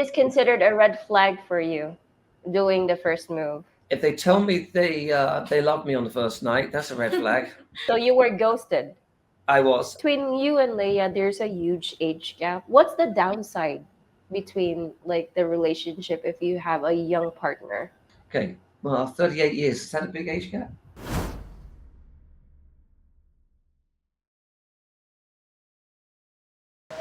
is considered a red flag for you doing the first move? If they tell me they love me on the first night, that's a red flag. So you were ghosted. I was. Between you and Leia, there's a huge age gap. What's the downside between like the relationship if you have a young partner? Okay. Well, 38 years. Is that a big age gap?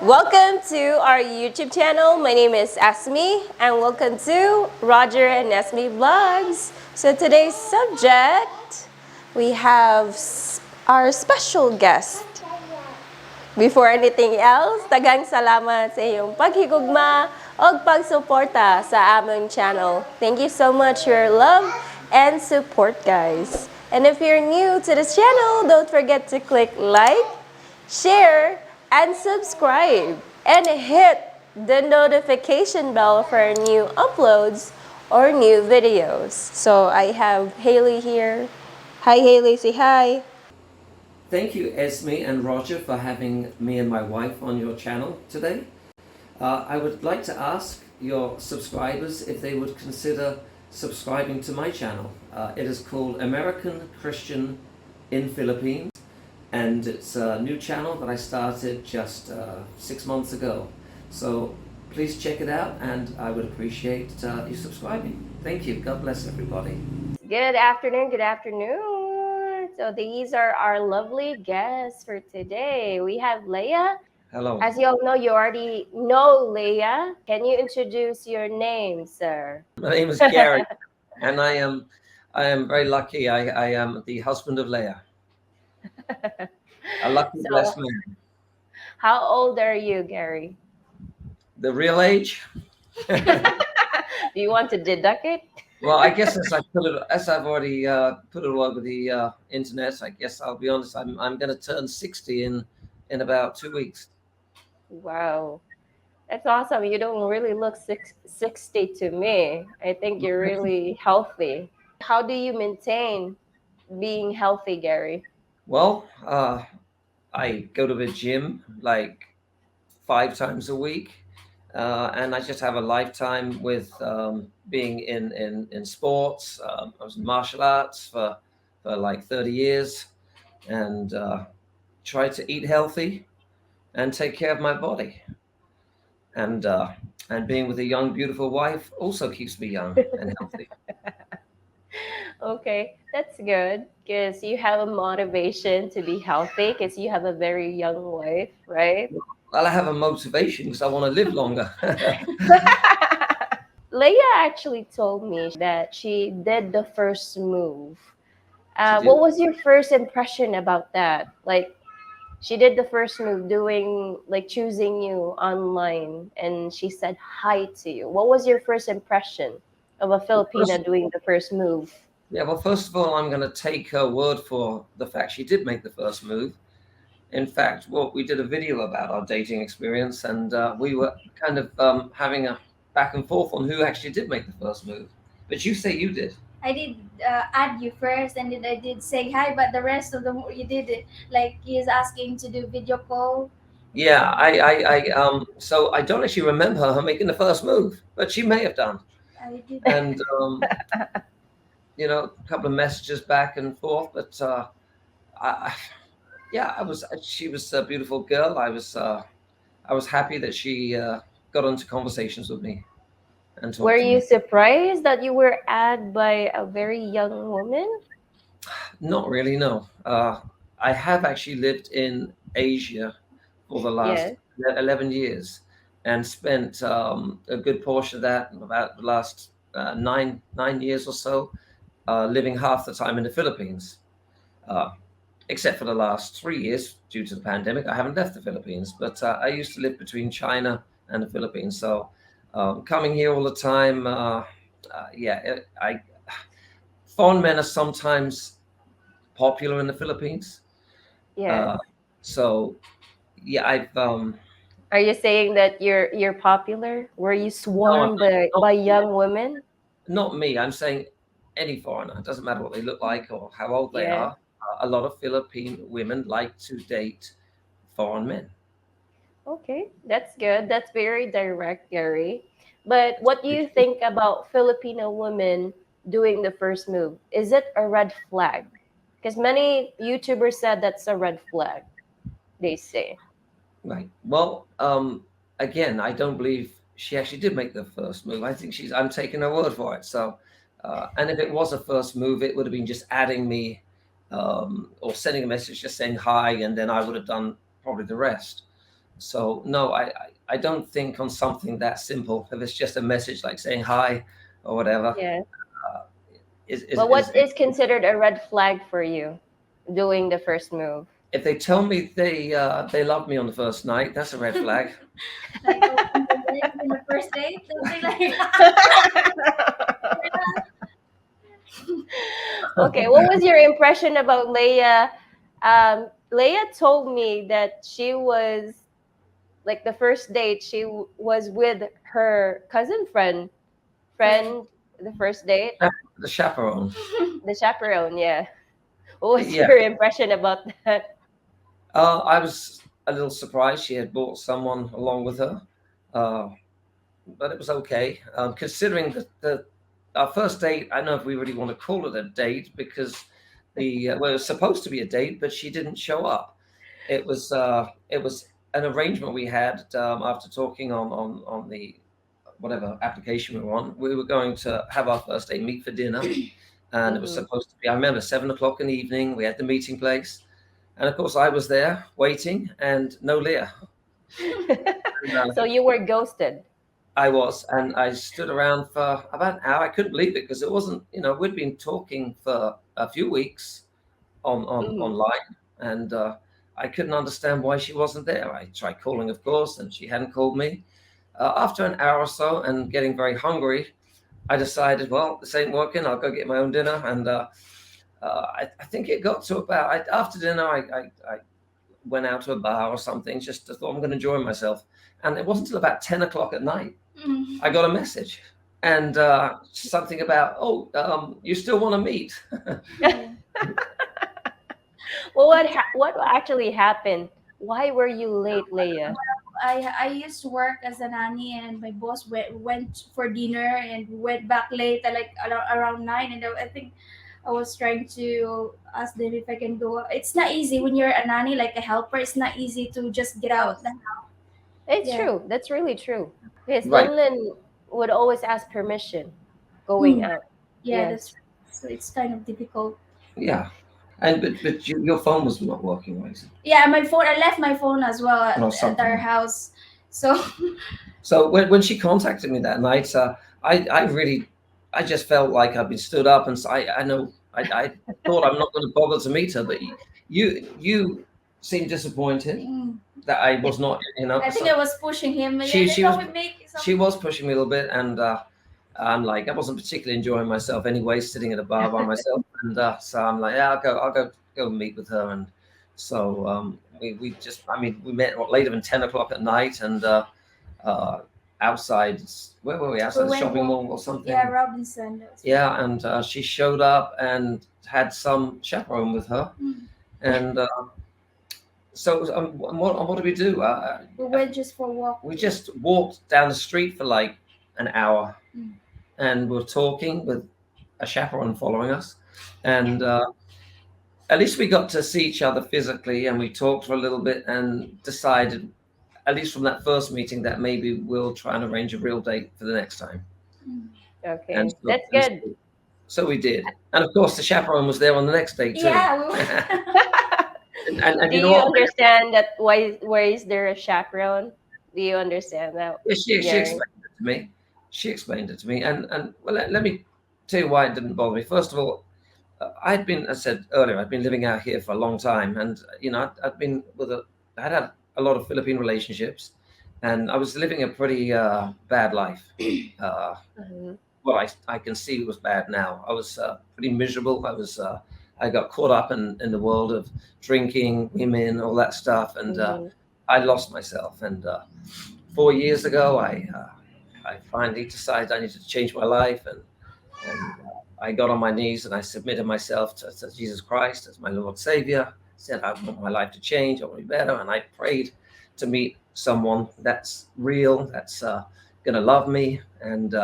Welcome to our YouTube channel. My name is Asmi and welcome to Roger&Ismi Vlogs. So today's subject, we have our special guest. Before anything else, tagang salamat sa iyong paghigugma o pagsuporta sa aming channel. Thank you so much for your love and support, guys. And if you're new to this channel, don't forget to click like, share, and subscribe. And hit the notification bell for new uploads or new videos. So I have Haley here. Hi, Haley. Say hi. Thank you, Esme and Roger, for having me and my wife on your channel today. I would like to ask your subscribers if they would consider subscribing to my channel. It is called American Christian in Philippines, and it's a new channel that I started just 6 months ago. So please check it out, and I would appreciate you subscribing. Thank you. God bless everybody. Good afternoon. Good afternoon. So these are our lovely guests for today. We have Leia. Hello. As you all know, you already know Leia. Can you introduce your name, sir? My name is Gary, and I am very lucky. I am the husband of Leia. A lucky, blessed man. How old are you, Gary? The real age? Do you want to deduct it? Well, I guess as I've already put it all over the internet, I guess I'll be honest. I'm going to turn 60 in about 2 weeks. Wow, that's awesome. You don't really look 60 to me. I think you're really healthy. How do you maintain being healthy, Gary? Well, I go to the gym like 5 times a week. And I just have a lifetime with being in sports. I was in martial arts for like 30 years, and try to eat healthy and take care of my body. And being with a young, beautiful wife also keeps me young and healthy. Okay, that's good because you have a motivation to be healthy because you have a very young wife, right? Well, I have a motivation because I want to live longer. Leia actually told me that she did the first move. She did. What was your first impression about that? Like, she did the first move doing, like, choosing you online, and she said hi to you. What was your first impression of a Filipina doing the first move? Yeah, well, first of all, I'm going to take her word for the fact she did make the first move. In fact, we did a video about our dating experience, and we were kind of having a back and forth on who actually did make the first move. But you say you did. I did add you first, and then I did say hi, but the rest of the you did it. Like he's asking to do video call. Yeah, so I don't actually remember her making the first move, but she may have done. I did. And a couple of messages back and forth, but she was a beautiful girl. I was happy that she got into conversations with me. And were you surprised that you were added by a very young woman? Not really, no. I have actually lived in Asia for the last 11 years and spent a good portion of that, about the last 9 years or so, living half the time in the Philippines. Except for the last 3 years, due to the pandemic, I haven't left the Philippines. But I used to live between China and the Philippines. So coming here all the time, foreign men are sometimes popular in the Philippines. Yeah. I've. Are you saying that you're popular? Were you swarmed by young women? Not me. I'm saying any foreigner. It doesn't matter what they look like or how old they are. A lot of Philippine women like to date foreign men. Okay, that's good. That's very direct, Gary. But what do you think about Filipino women doing the first move? Is it a red flag? Because many YouTubers said that's a red flag, they say. Right. Well, again, I don't believe she actually did make the first move. I think I'm taking her word for it. So, and if it was a first move, it would have been just adding me, or sending a message just saying hi, and then I would have done probably the rest. So, no, I don't think on something that simple. If it's just a message like saying hi or whatever, Yeah. uh, But what is considered a red flag for you doing the first move? if they tell me they love me on the first night, that's a red flag. Like, oh, in the first date, something like that. Okay, what was your impression about Leia? Leia told me that she was like the first date she was with her cousin friend the first date, The chaperone. the chaperone. Yeah, what was Yeah. your impression about that? I was a little surprised she had brought someone along with her, uh, but it was okay. Considering the our first date, I don't know if we really want to call it a date because well, it was supposed to be a date, but she didn't show up. It was an arrangement we had after talking on the whatever application we were on. We were going to have our first date, meet for dinner, and it was Hmm. supposed to be. I remember 7 o'clock in the evening. We had the meeting place. And of course, I was there waiting, and no Leah. And, So you were ghosted. I was, and I stood around for about an hour. I couldn't believe it because it wasn't, we'd been talking for a few weeks on Hmm. online, and I couldn't understand why she wasn't there. I tried calling, of course, and she hadn't called me. After an hour or so, and getting very hungry, I decided, well, this ain't working. I'll go get my own dinner, and I think it got to about after dinner. I went out to a bar or something, just thought I'm going to enjoy myself. And it wasn't until about 10 o'clock at night Mm. I got a message and something about, oh, you still want to meet? Yeah. Well, what actually happened? Why were you late, Leia? I used to work as a nanny, and my boss went for dinner and went back late, like around 9. And I think I was trying to ask them if I can go. It's not easy when you're a nanny, like a helper. It's not easy to just get out. Yes, it's Yeah. true. That's really true. Yes, Right. Linlin would always ask permission going Hmm. out. Yeah, Yes. that's so it's kind of difficult. Yeah. And but your phone was not working, right? Yeah, my phone. I left my phone as well Or at our something. house. So So when she contacted me that night, I really, I just felt like I'd been stood up, and so I know I thought I'm not going to bother to meet her, but you seemed disappointed mm, that I was not, I think so I was pushing him. she Yeah, she can was we make she some? was pushing me a little bit, and I'm like, I wasn't particularly enjoying myself anyway, sitting at a bar by myself, and so I'm like, yeah, I'll go meet with her, and so we just, I mean, we met later than 10 o'clock at night, and uh, outside, where were we? We Outside the went shopping walk. mall or Yeah, something. Robinson. Yeah, and she showed up and had some chaperone with her, Mm. and so what do we do? We went just for a walk. We just walked down the street for like an hour, Mm. and we're talking with a chaperone following us, and at least we got to see each other physically, and we talked for a little bit and decided, at least from that first meeting, that maybe we'll try and arrange a real date for the next time. Mm. And Okay, so, that's good. so we did. And of course, the chaperone was there on the next day too. Yeah, And Do you know you what? understand that why is there a chaperone? Do you understand that, Yeah, she Gary? explained it to me. She explained it to me. And well, let me tell you why it didn't bother me. First of all, I'd been, as I said earlier, I'd been living out here for a long time. And, I'd been I'd had a lot of Philippine relationships. And I was living a pretty bad life. Uh, Mhm. well, I can see it was bad now. I was pretty miserable. I got caught up in the world of drinking, women, all that stuff, and Mhm. I lost myself. And 4 years ago, I finally decided I needed to change my life, and I got on my knees and I submitted myself to Jesus Christ as my Lord Savior. Said I want my life to change. I want to be better, and I prayed to meet someone that's real, that's going to love me. And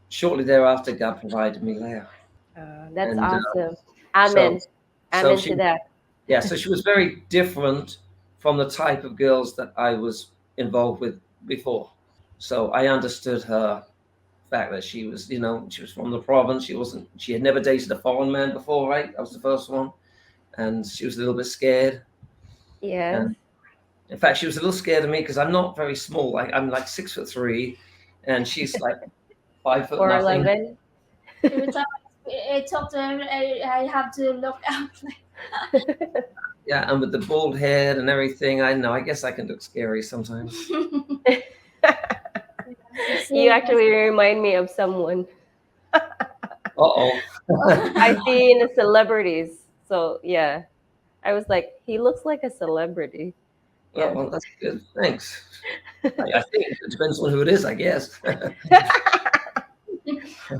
shortly thereafter, God provided me Leah. That's And awesome. so, Amen. so Amen to she, that. yeah, so she was very different from the type of girls that I was involved with before. So I understood her fact that she was, she was from the province. She had never dated a foreign man before, right? That was the first one. And she was a little bit scared. Yes. And in fact, she was a little scared of me because I'm not very small. I'm like 6'3", and she's like 5 foot Or nothing. 11. Every time I talk to him, I have to look out. Yeah, and with the bald head and everything, I know. I guess I can look scary sometimes. You actually remind me of someone Uh-oh. I see in the celebrities. So yeah, I was like, he looks like a celebrity. Oh, Yes. well, that's good. Thanks. I think it depends on who it is, I guess.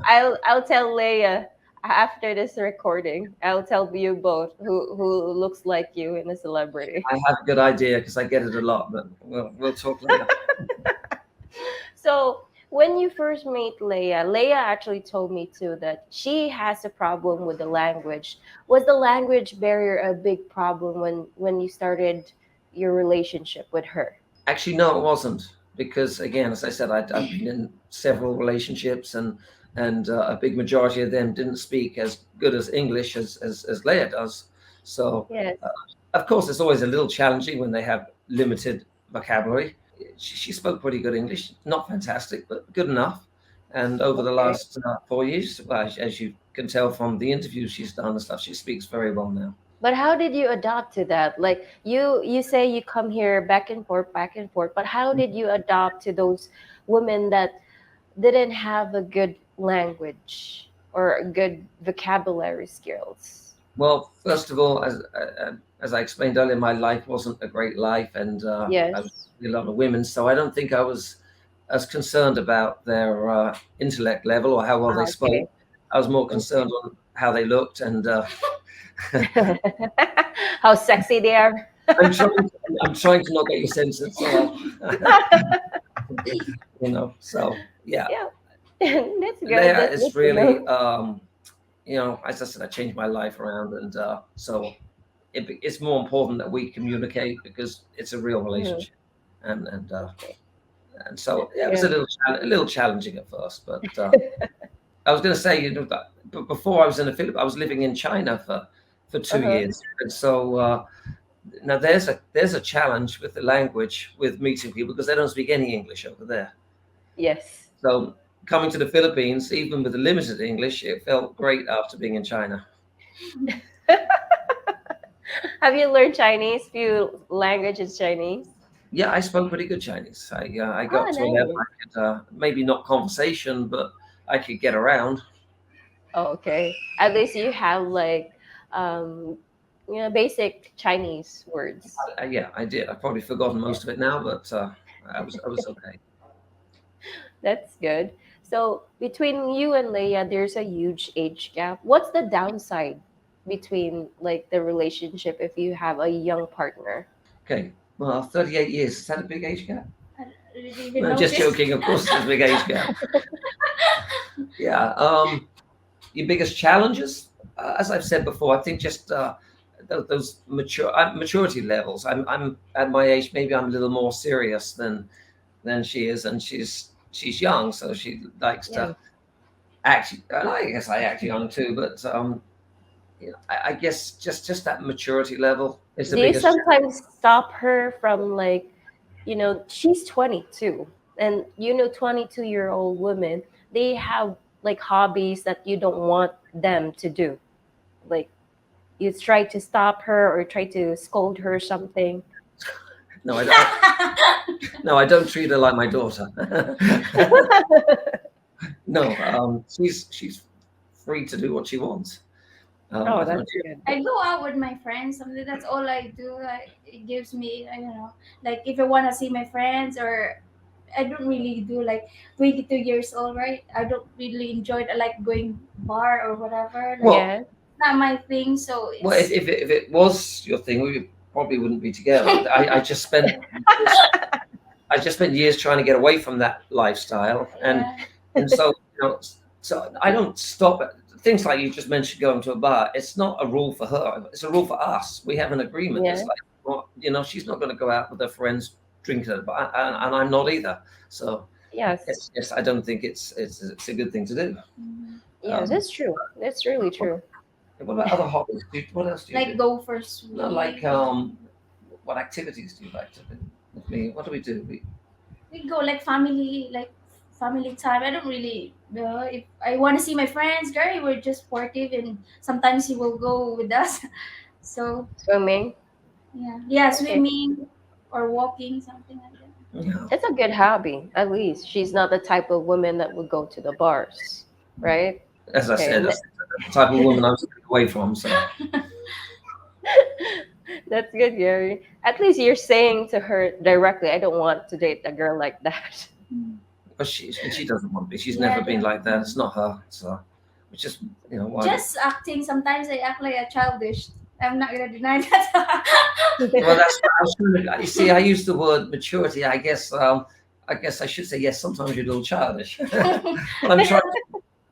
I'll tell Leia after this recording. I'll tell you both who looks like you in a celebrity. I have a good idea because I get it a lot, but we'll talk later. So when you first meet Leia, Leia actually told me too that she has a problem with the language. Was the language barrier a big problem when you started your relationship with her? Actually, no, it wasn't because, again, as I said, I've been in several relationships, and a big majority of them didn't speak as good as English as Leia does. So, Yes. of course, it's always a little challenging when they have limited vocabulary. She spoke pretty good English, not fantastic, but good enough. And over the Okay. last 4 years, well, as you can tell from the interviews she's done and stuff, she speaks very well now. But how did you adapt to that? Like you say you come here back and forth, but how did you adapt to those women that didn't have a good language or a good vocabulary skills? Well, first of all, as I explained earlier, my life wasn't a great life, and I was Yes. with a lot of women, so I don't think I was as concerned about their intellect level or how well they spoke. Okay. I was more Okay. concerned on how they looked, and How sexy they are. I'm trying. I'm trying to not get your sentence. So yeah, Yeah. That's good. Leia That's is good to really, know. as I said, I changed my life around, and so it's more important that we communicate because it's a real Mhm. relationship, and uh, Okay. and so That's yeah, it was good. a little challenging at first, but I was going to say, that but before I was in the Philippines, I was living in China for two Uh-huh. years, and so now there's a challenge with the language with meeting people because they don't speak any English over there. Yes. So coming to the Philippines, even with the limited English, it felt great after being in China. Have you learned Chinese? Few languages Chinese? Yeah, I spoke pretty good Chinese. I got Oh, to a level nice. I could maybe not conversation, but I could get around. Oh, okay. At least you have like um basic Chinese words. Yeah, I did. I've probably forgotten most of it now, but I was okay. That's good. So between you and Leia, there's a huge age gap. What's the downside between like the relationship if you have a young partner? Okay. Well, 38 years. Is that a big age gap? I didn't even No, just notice. joking. Of course, it's a big age gap. Yeah. Your biggest challenges, as I've said before, I think just those maturity levels. I'm at my age. Maybe I'm a little more serious than she is, and she's young, so she likes Yeah. to act. And I guess I act young too, but I guess just that maturity level is the Do you biggest. sometimes stop her from like, she's 22 and 22-year-old women, they have like hobbies that you don't want them to do. Like you try to stop her or try to scold her or something. No, no, I don't treat her like my daughter. No, she's free to do what she wants. Oh, I don't. that's good. I go out with my friends. Something that's all I do. It gives me, I don't know, like if I want to see my friends, or I don't really do like 22 years old, right? I don't really enjoy it. I like going bar or whatever. Like Well, Yeah. not my thing. So well, it's if it was your thing, we probably wouldn't be together. I just spent I just spent years trying to get away from that lifestyle, Yeah. and so so I don't stop at things like you just mentioned going to a bar. It's not a rule for her; it's a rule for us. We have an agreement. It's Yeah. like, well, she's not going to go out with her friends drinking at a bar, and I'm not either. So Yes. yes, I don't think it's a good thing to do. Mhm. Yes, Um, that's true. That's really what, true. what about other hobbies? What else do you Like do? go for No, like swim. what activities do you like to do with me? What do we do? We go like family time. I don't really if I want to see my friends, girl, we're just sportive, and sometimes he will go with us. So Swimming. yeah, Okay. swimming or walking, something like that. Yeah, It's a good hobby, at least. She's not the type of woman that would go to the bars, right? as I Okay. said, that's the type of woman I'm staying away from. So, That's good, Gary. At least you're saying to her directly, I don't want to date a girl like that. Mm. but she doesn't want to be. She's Yeah, never been like that. It's not her. So, which is why. just acting. Sometimes I act like a childish. I'm not gonna deny that. Well, that's what I was trying to. You see, I use the word maturity. I guess. I guess I should say yes. Sometimes you're a little childish, but I'm trying.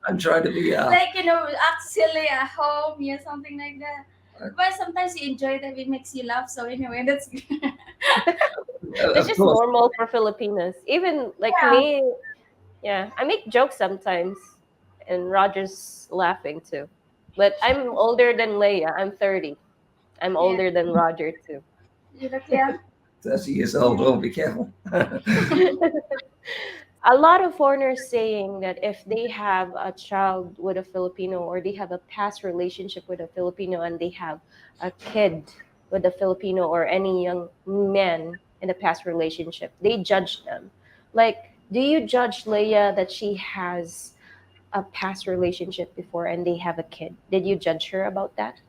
I'm trying to be. Like act silly at home, yeah, something like that. But sometimes you enjoy that it makes you laugh. So anyway, that's That's Of just course. normal for Filipinas. Even like yeah. me, yeah, I make jokes sometimes, and Roger's laughing too. But I'm older than Leia. I'm 30. I'm Yeah, older than Roger too. you look yeah. 30 years old. Oh, be careful. A lot of foreigners saying that if they have a child with a Filipino or they have a past relationship with a Filipino and they have a kid with a Filipino or any young man in a past relationship, they judge them. Like, do you judge Leia that she has a past relationship before and they have a kid? Did you judge her about that?